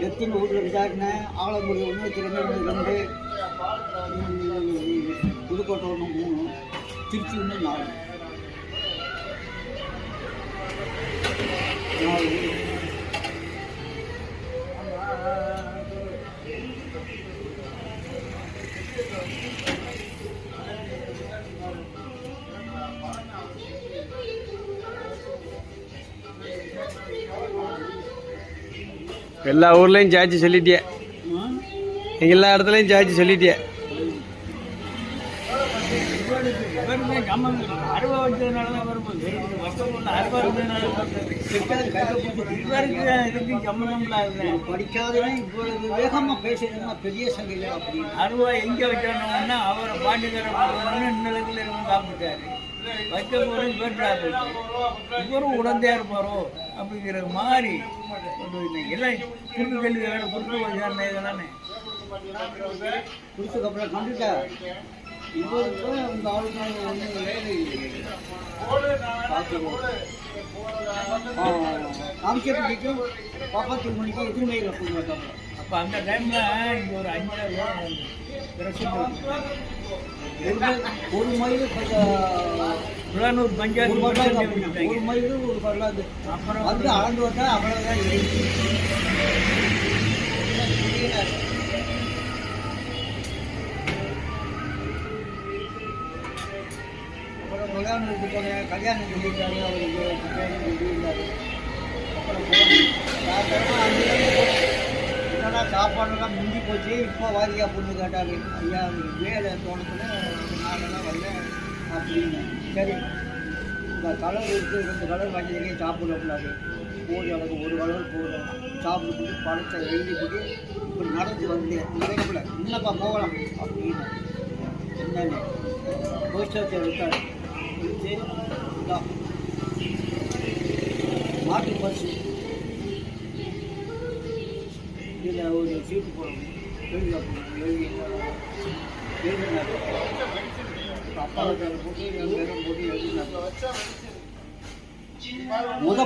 எத்தனை ஊரில் விசாரினேன். ஆலங்குடி 1, திருநெல்வேலி 2, புதுக்கோட்டை 1, 3, திருச்சி 1, 4. எல்லா ஊர்லேயும் சாய்ச்சி சொல்லிட்டியே, எல்லா இடத்துலையும் சாய்ச்சி சொல்லிட்டியே. படிக்காதவன் இவ்வளவு வேகமாக பேசுறதுன்னா பெரிய சங்கையில் அப்படி அருவா எங்கே வச்சோன்னா அவரை பாண்டிக்காரன் நிலத்தில் இருந்து சாப்பிட்டாரு. வைக்க போகிறோம் இவரும் உடந்தையா இருப்பாரோ அப்படிங்கிற மாதிரி எல்லாம் குறுக்கு கேள்வி வேணும். குறுக்கு விசாரணை தானே குடிச்சதுக்கப்புறம் கண்டுட்டா இவருக்கு உங்கள் ஆளுக்கு ஒன்றும் வேலை காமிச்சப்பட்டிக்கும் பாப்பாத்தி மணிக்கும் எதிர்மையில் போயிருக்காங்க. அப்போ அந்த டைமில் இங்கே ஒரு 5,000 ஒரு மைல் புலனூர் பஞ்சாயத்து ஒரு மைல் ஒரு வரலாறு. அப்புறம் வந்து அளந்து வந்தால் அவ்வளோதான் இருக்கு. அப்புறம் கல்யாணத்துக்கு போனேன். கல்யாணம் சொல்லியிருக்காங்க. அவருக்கு சொல்லியிருந்தாரு. அப்புறம் என்னன்னா சாப்பாடுலாம் முந்தி போச்சு. இப்போ வாரியா பொண்ணு கேட்டாரு. ஐயா வேலை தோணத்தில் நாளெல்லாம் வரல அப்படின்னு. சரி இந்த கலர் இருக்குது, 2 கலர் வாங்கியிருக்கேன், சாப்பிடக்கூடாது. போது எனக்கு 1 கலர் போதும் சாப்பிட்டு பழத்தை எழுதிட்டு இப்படி நடந்து வந்து நினைக்கல என்னப்பா போகலாம் அப்படின்னு. என்னன்னு போஸ்டத்தை எடுத்தார். எடுத்து மாட்டு பரிசு இதில் ஒரு சீட்டு போடணும். எழுதினார். அப்பாவுக்கு போட்டு 2 பேரும் போட்டு எழுதினார்.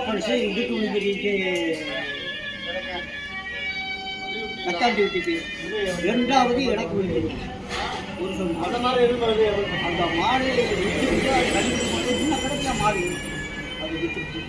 பரிசு இதுக்கு விதிக்கு கட்டாண்டி விட்டுக்கு. 2வது எனக்கு விழுந்தது. ஒரு சொன்ன அந்த மாடு இன்னும் கிடைக்கல மாடு அது விட்டுருக்கு.